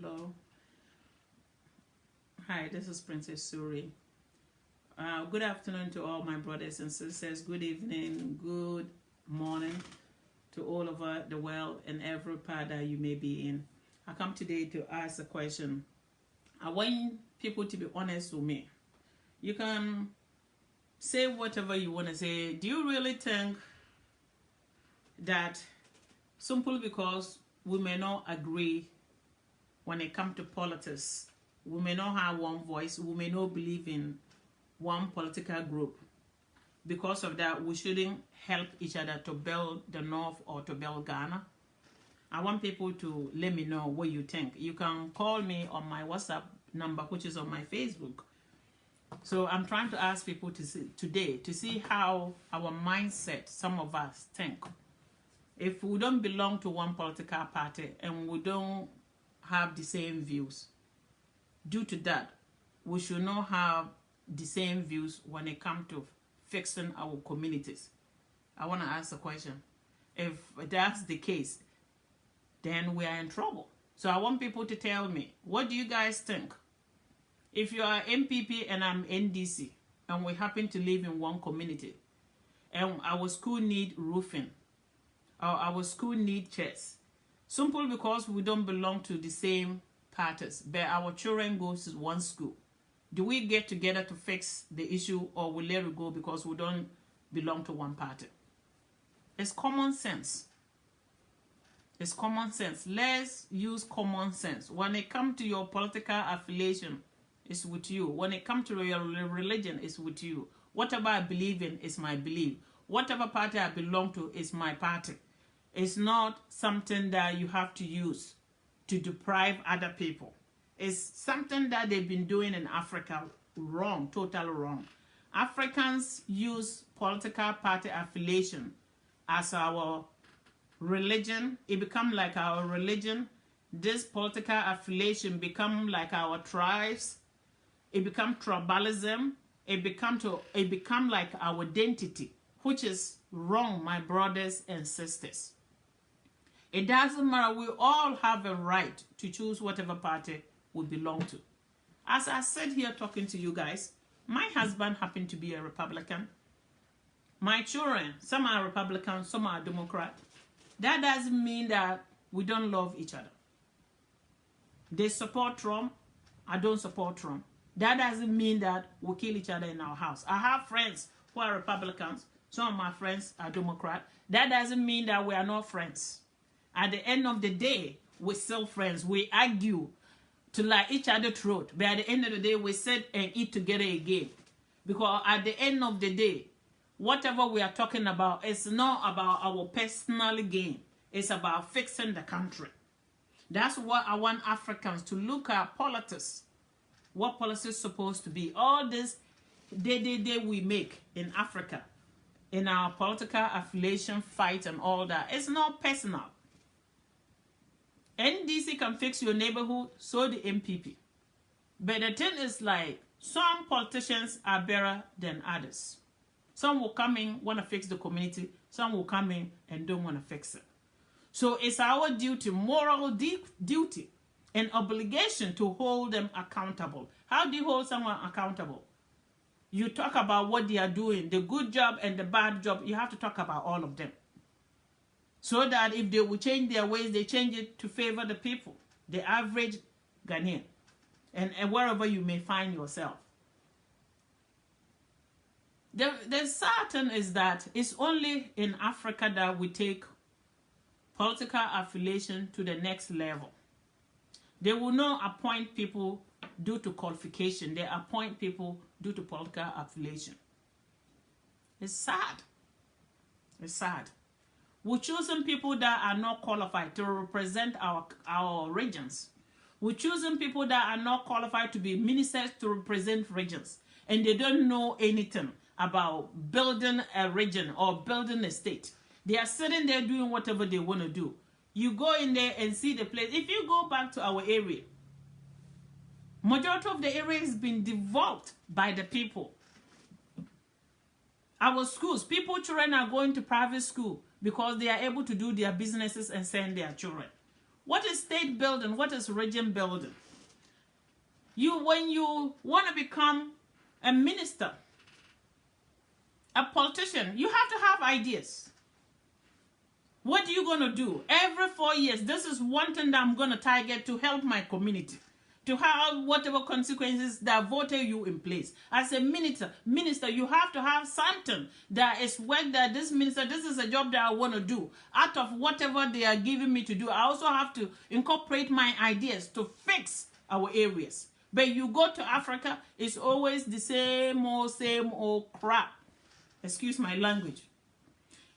Hello. Hi, this is Princess Suri. Good afternoon to all my brothers and sisters. Good evening, good morning to all over the world and every part that you may be in. I come today to ask a question. I want people to be honest with me. You can say whatever you want to say. Do you really think that simply because we may not agree when it comes to politics, we may not have one voice, we may not believe in one political group, because of that we shouldn't help each other to build the North or to build Ghana? I want people to let me know what you think. You can call me on my WhatsApp number, which is on my Facebook. So I'm trying to ask people to see today to see how our mindset, some of us think. If we don't belong to one political party and we don't have the same views, due to that, we should not have the same views when it comes to fixing our communities. I want to ask a question. If that's the case, then we are in trouble. So I want people to tell me, what do you guys think? If you are MPP and I'm NDC, and we happen to live in one community, and our school need roofing, or our school need chairs, simply because we don't belong to the same parties, but our children go to one school, do we get together to fix the issue, or we let it go because we don't belong to one party? It's common sense. It's common sense. Let's use common sense. When it comes to your political affiliation, it's with you. When it comes to your religion, it's with you. Whatever I believe in is my belief. Whatever party I belong to is my party. It's not something that you have to use to deprive other people. It's something that they've been doing in Africa wrong, totally wrong. Africans use political party affiliation as our religion. It become like our religion. This political affiliation become like our tribes. It become tribalism. It become like our identity, which is wrong, my brothers and sisters. It doesn't matter. We all have a right to choose whatever party we belong to. As I sit here talking to you guys, my husband happened to be a Republican. My children, some are Republican, some are Democrat. That doesn't mean that we don't love each other. They support Trump. I don't support Trump. That doesn't mean that we kill each other in our house. I have friends who are Republicans. Some of my friends are Democrat. That doesn't mean that we are not friends. At the end of the day, we're still friends. We argue to like each other's throat. But at the end of the day, we sit and eat together again. Because at the end of the day, whatever we are talking about is not about our personal gain. It's about fixing the country. That's what I want Africans to look at politics. What policy is supposed to be. All this day we make in Africa, in our political affiliation fight and all that, it's not personal. NDC can fix your neighborhood, so the MPP. But the thing is, like, some politicians are better than others. Some will come in, want to fix the community. Some will come in and don't want to fix it. So it's our duty, moral duty, and obligation to hold them accountable. How do you hold someone accountable? You talk about what they are doing, the good job and the bad job. You have to talk about all of them. So that if they will change their ways, they change it to favor the people, the average Ghanaian, and wherever you may find yourself. The sad thing is that it's only in Africa that we take political affiliation to the next level. They will not appoint people due to qualification. They appoint people due to political affiliation. It's sad. It's sad. We're choosing people that are not qualified to represent our regions. We're choosing people that are not qualified to be ministers to represent regions. And they don't know anything about building a region or building a state. They are sitting there doing whatever they want to do. You go in there and see the place. If you go back to our area, majority of the area has been developed by the people. Our schools, children are going to private school because they are able to do their businesses and send their children. What is state building? What is region building? When you want to become a minister, a politician, you have to have ideas. What are you going to do? Every 4 years, this is one thing that I'm going to target to help my community, to have whatever consequences that voted you in place. As a minister, you have to have something that is work that this minister, this is a job that I want to do. Out of whatever they are giving me to do, I also have to incorporate my ideas to fix our areas. But you go to Africa, it's always the same old crap. Excuse my language.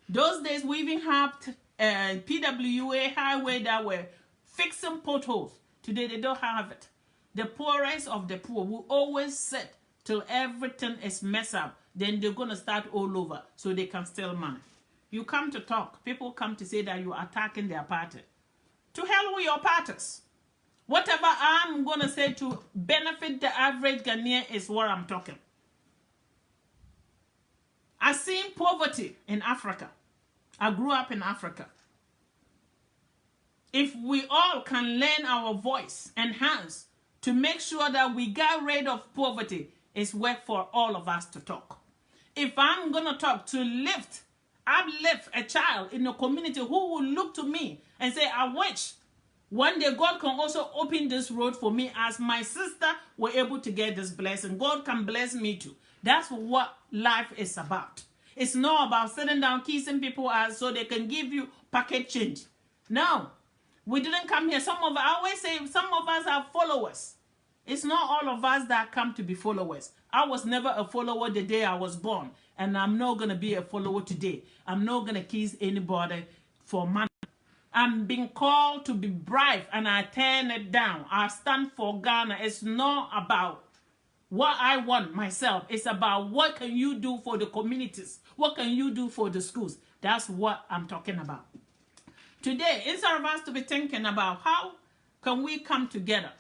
Those days, we even have PWA highway that were fixing potholes. Today, they don't have it. The poorest of the poor will always sit till everything is messed up. Then they're going to start all over so they can steal money. You come to talk. People come to say that you are attacking their party. To hell with your parties. Whatever I'm going to say to benefit the average Ghanaian is what I'm talking. I've seen poverty in Africa. I grew up in Africa. If we all can lend our voice and hands to make sure that we get rid of poverty, it's work for all of us to talk. If I'm going to talk to uplift a child in the community who will look to me and say, I wish one day God can also open this road for me as my sister were able to get this blessing. God can bless me too. That's what life is about. It's not about sitting down, kissing people out so they can give you pocket change. No, we didn't come here. I always say some of us are followers. It's not all of us that come to be followers. I was never a follower the day I was born, and I'm not going to be a follower today. I'm not going to kiss anybody for money. I'm being called to be brave, and I turn it down. I stand for Ghana. It's not about what I want myself. It's about what can you do for the communities? What can you do for the schools? That's what I'm talking about. Today, instead of us to be thinking about how can we come together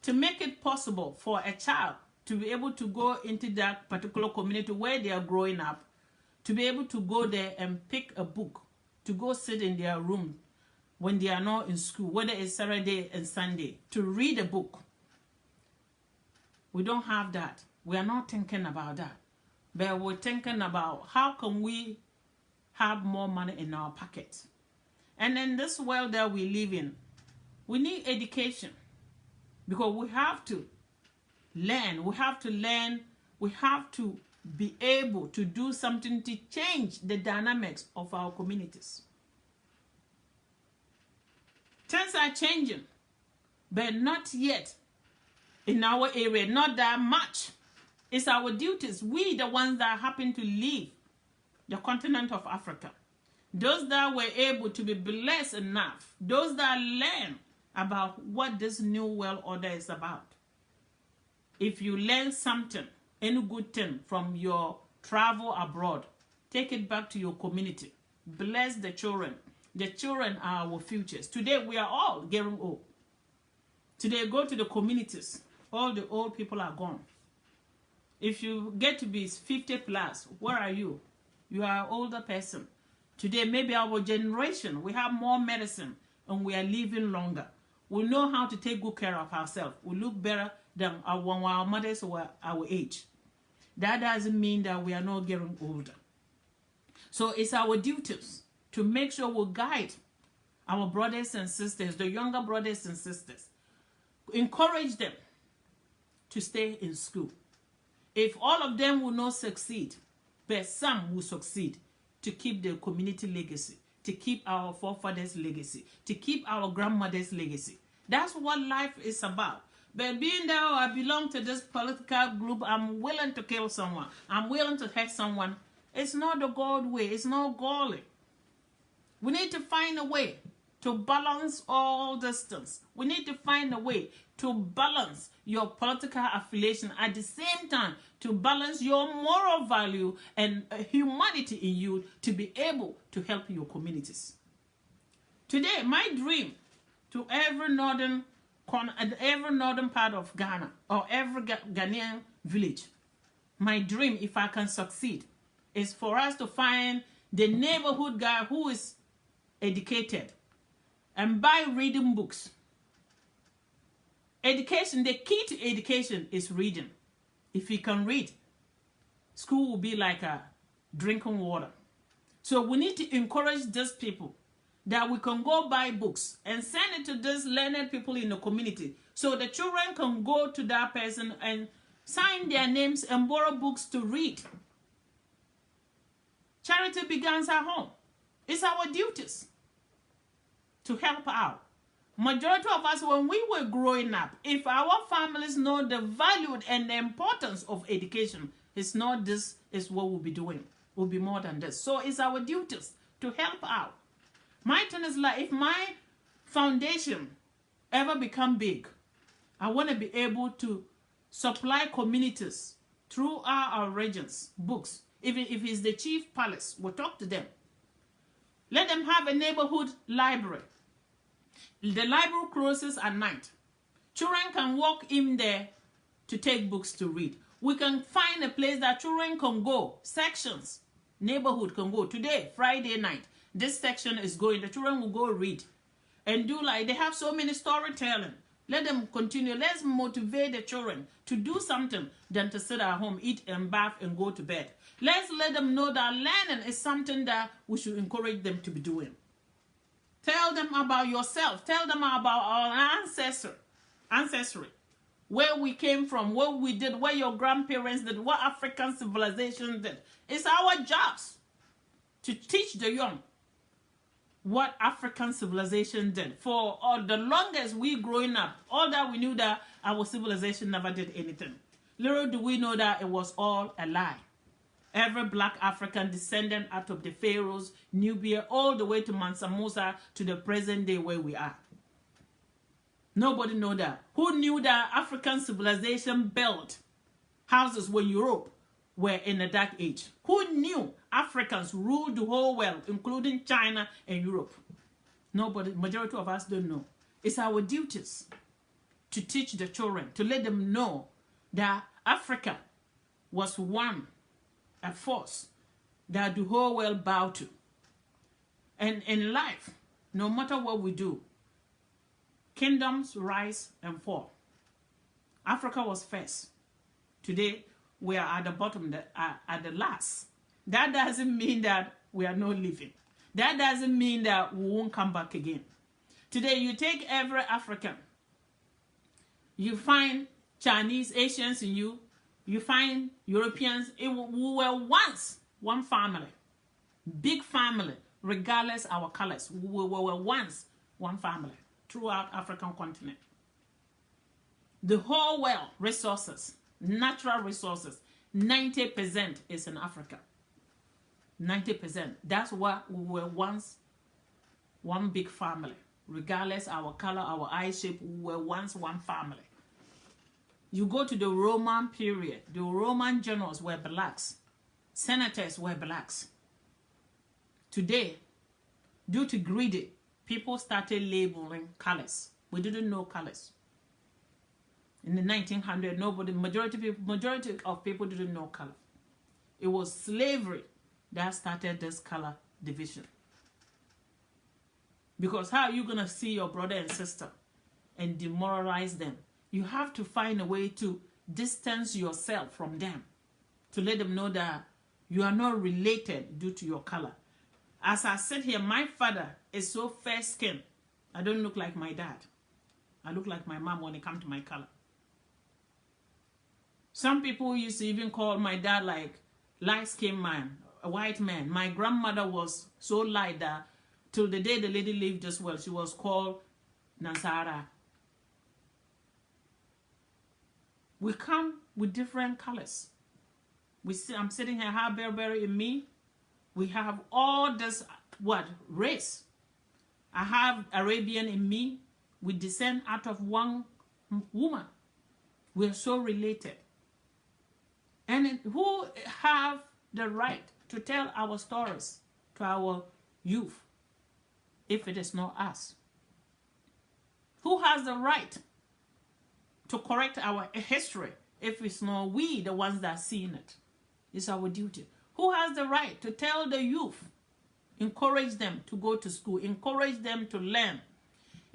to make it possible for a child to be able to go into that particular community where they are growing up, to be able to go there and pick a book, to go sit in their room when they are not in school, whether it's Saturday and Sunday, to read a book. We don't have that. We are not thinking about that. But we're thinking about how can we have more money in our pockets. And in this world that we live in, we need education. Because we have to learn. We have to be able to do something to change the dynamics of our communities. Things are changing, but not yet in our area, not that much. It's our duties, we the ones that happen to live the continent of Africa. Those that were able to be blessed enough, those that learn about what this new world order is about. If you learn something, any good thing from your travel abroad, take it back to your community. Bless the children. The children are our futures. Today, we are all getting old. Today, go to the communities. All the old people are gone. If you get to be 50 plus, where are you? You are an older person. Today, maybe our generation, we have more medicine and we are living longer. We know how to take good care of ourselves. We look better than our mothers were our age. That doesn't mean that we are not getting older. So it's our duties to make sure we guide our brothers and sisters, the younger brothers and sisters. Encourage them to stay in school. If all of them will not succeed, but some will succeed, to keep the community legacy, to keep our forefathers' legacy, to keep our grandmother's legacy. That's what life is about. But being that I belong to this political group, I'm willing to kill someone, I'm willing to hurt someone, it's not the God way, it's not godly. We need to find a way to balance all these things. We need to find a way to balance your political affiliation at the same time to balance your moral value and humanity in you to be able to help your communities. Today, my dream to every northern part of Ghana or every Ghanaian village, my dream, if I can succeed, is for us to find the neighborhood guy who is educated, and buy reading books. Education, the key to education is reading. If you can read, school will be like a drinking water. So we need to encourage these people that we can go buy books and send it to these learned people in the community, so the children can go to that person and sign their names and borrow books to read. Charity begins at home. It's our duties to help out. Majority of us, when we were growing up, if our families know the value and the importance of education, it's not this is what we'll be doing. We'll be more than this. So it's our duties to help out. My thing is like, if my foundation ever become big, I want to be able to supply communities throughout our regions books. Even if it's the chief palace, we'll talk to them. Let them have a neighborhood library. The library closes at night. Children can walk in there to take books to read. We can find a place that children can go, sections, neighborhood can go. Today, Friday night, this section is going. The children will go read and do like, they have so many storytelling. Let them continue. Let's motivate the children to do something than to sit at home, eat and bath and go to bed. Let's let them know that learning is something that we should encourage them to be doing. Tell them about yourself. Tell them about our ancestry, where we came from, what we did, what your grandparents did, what African civilization did. It's our jobs to teach the young what African civilization did. For the longest we growing up, all that we knew that our civilization never did anything. Little do we know that it was all a lie. Every black African descendant out of the pharaohs, Nubia, all the way to Mansa Musa, to the present day where we are. Nobody know that. Who knew that African civilization built houses when Europe were in the Dark Age? Who knew Africans ruled the whole world, including China and Europe? Nobody, majority of us don't know. It's our duties to teach the children, to let them know that Africa was a force that the whole world bowed to. And in life, no matter what we do, kingdoms rise and fall. Africa was first. Today, we are at the bottom, at the last. That doesn't mean that we are not living. That doesn't mean that we won't come back again. Today, you take every African. You find Chinese, Asians in you. You find Europeans. We were once one family. Big family, regardless our colors. We were once one family throughout African continent. The whole world resources, natural resources, 90% is in Africa. 90%. That's why we were once one big family. Regardless our color, our eye shape, we were once one family. You go to the Roman period, the Roman generals were blacks. Senators were blacks. Today, due to greedy, people started labeling colors. We didn't know colors. In the 1900s, majority of people didn't know color. It was slavery that started this color division. Because how are you going to see your brother and sister and demoralize them? You have to find a way to distance yourself from them, to let them know that you are not related due to your color. As I sit here, my father is so fair-skinned. I don't look like my dad. I look like my mom when it comes to my color. Some people used to even call my dad like light-skinned man, a white man. My grandmother was so light that till the day the lady lived this world, she was called Nansara. We come with different colors. I'm sitting here, I have Berber in me. We have all this, race. I have Arabian in me. We descend out of one woman. We're so related. And who have the right to tell our stories to our youth if it is not us? Who has the right to correct our history if it's not we, the ones that are seeing it? It's our duty. Who has the right to tell the youth, encourage them to go to school, encourage them to learn,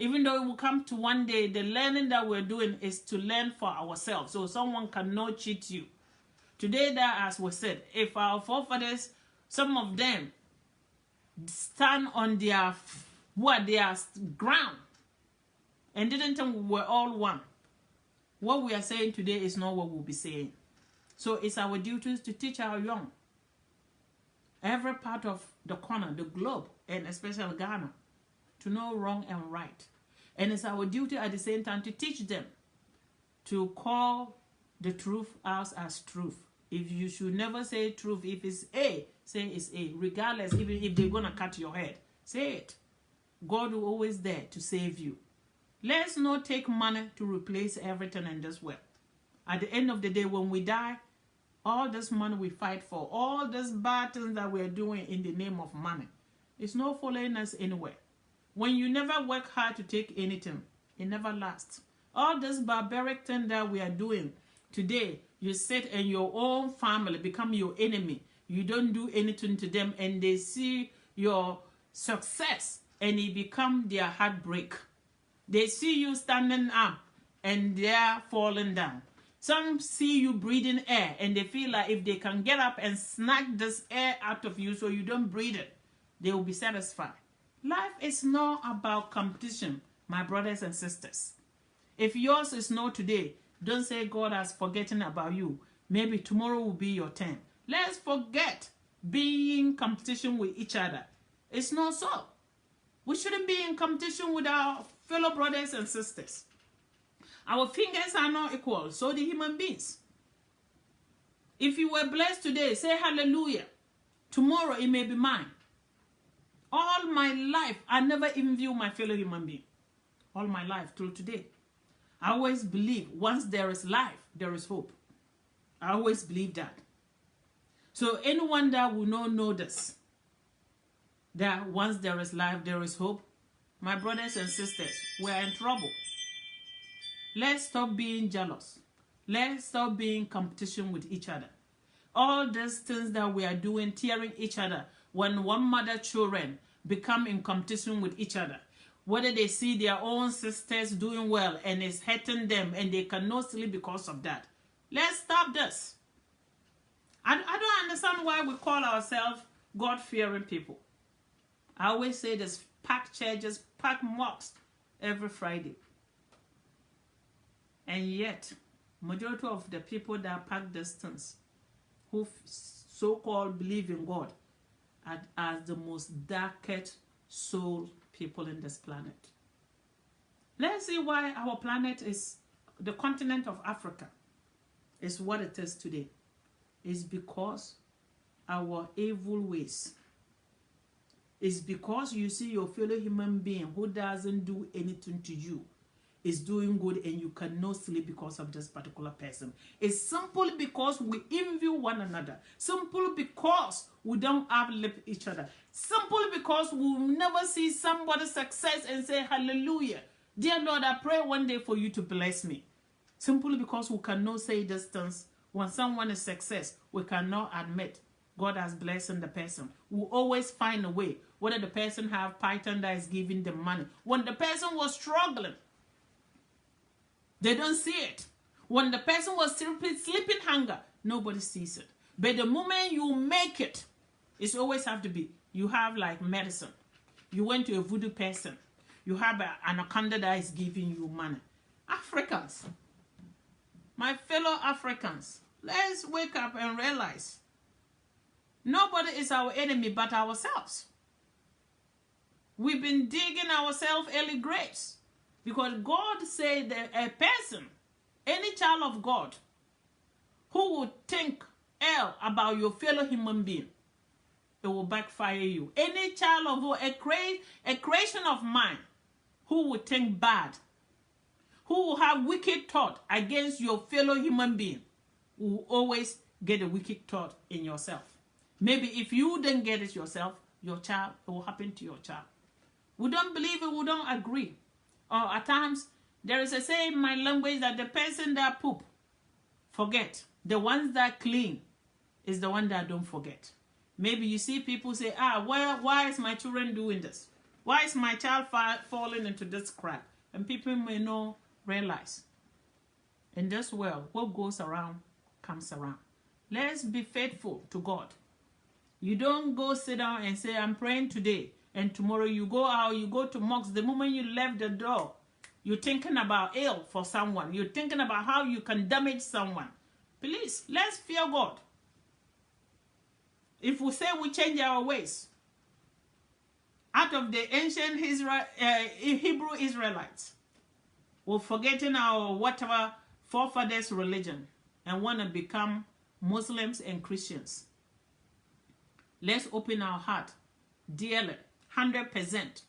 Even though it will come to one day, the learning that we're doing is to learn for ourselves. So someone cannot cheat you. Today, that as we said, if our forefathers, some of them, stand on their ground and didn't think we were all one, what we are saying today is not what we'll be saying. So it's our duty to teach our young, every part of the corner, the globe, and especially Ghana, to know wrong and right. And it's our duty at the same time to teach them to call the truth out as truth. If you should never say truth, if it's A, say it's A. Regardless, even if they're going to cut your head, say it. God will always there to save you. Let's not take money to replace everything in this world. At the end of the day, when we die, all this money we fight for, all these bad things that we're doing in the name of money, it's not following us anywhere. When you never work hard to take anything, it never lasts. All this barbaric thing that we are doing today, you sit and your own family become your enemy. You don't do anything to them and they see your success and it become their heartbreak. They see you standing up and they're falling down. Some see you breathing air and they feel like if they can get up and snag this air out of you so you don't breathe it, they will be satisfied. Life is not about competition, my brothers and sisters. If yours is not today, don't say God has forgotten about you. Maybe tomorrow will be your turn. Let's forget being in competition with each other. It's not so. We shouldn't be in competition with our fellow brothers and sisters. Our fingers are not equal, so the human beings. If you were blessed today, say hallelujah. Tomorrow it may be mine. All my life, I never even view my fellow human being. All my life till today. I always believe once there is life, there is hope. I always believe that. So anyone that will not know this, that once there is life, there is hope, my brothers and sisters, we are in trouble. Let's stop being jealous. Let's stop being in competition with each other. All these things that we are doing, tearing each other, when one mother children become in competition with each other, whether they see their own sisters doing well and it's hurting them and they cannot sleep because of that. Let's stop this. I don't understand why we call ourselves God-fearing people. I always say this, pack churches, pack mosques every Friday. And yet, majority of the people that pack distance, who so-called believe in God, are the most darkest soul people in this planet. Let's see why our planet is, the continent of Africa, is what it is today. It's because our evil ways. It's because you see your fellow human being who doesn't do anything to you is doing good and you cannot sleep because of this particular person. It's simply because we envy one another. Simply because we don't uplift each other. Simply because we never see somebody's success and say, hallelujah. Dear Lord, I pray one day for you to bless me. Simply because we cannot say these things. When someone is success, we cannot admit God has blessed the person. We always find a way. Whether the person have Python that is giving them money. When the person was struggling, they don't see it. When the person was sleeping hunger, nobody sees it. But the moment you make it, it's always have to be, you have like medicine. You went to a voodoo person. You have an anaconda that is giving you money. Africans, my fellow Africans, let's wake up and realize nobody is our enemy but ourselves. We've been digging ourselves early graves. Because God said that a person, any child of God, who would think ill about your fellow human being, it will backfire you. Any child of God, a creation of mine, who would think bad, who will have wicked thought against your fellow human being, will always get a wicked thought in yourself. Maybe if you don't get it yourself, your child, it will happen to your child. We don't believe it, we don't agree. Or at times, there is a saying in my language that the person that poop, forget. The ones that clean is the one that don't forget. Maybe you see people say, why is my children doing this? Why is my child falling into this crack? And people may not realize. In this world, what goes around comes around. Let's be faithful to God. You don't go sit down and say, I'm praying today, and tomorrow you go out, you go to mosque. The moment you left the door, you're thinking about ill for someone. You're thinking about how you can damage someone. Please, let's fear God. If we say we change our ways, out of the ancient Hebrew Israelites, we're forgetting our whatever forefathers' religion and want to become Muslims and Christians. Let's open our heart dearly, 100%,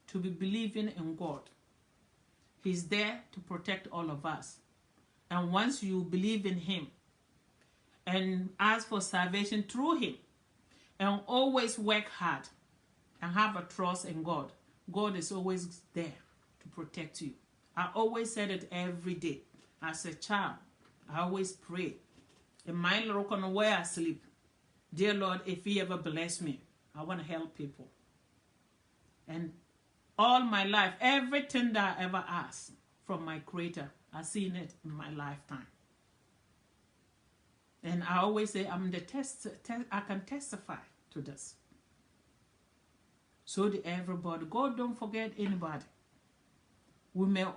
to be believing in God. He's there to protect all of us. And once you believe in him and ask for salvation through him and always work hard and have a trust in God, God is always there to protect you. I always said it every day. As a child, I always pray. In my little corner where I sleep, dear Lord, if you ever bless me, I want to help people. And all my life, everything that I ever asked from my Creator, I've seen it in my lifetime. And I always say, I can testify to this. So do everybody. God don't forget anybody. We may all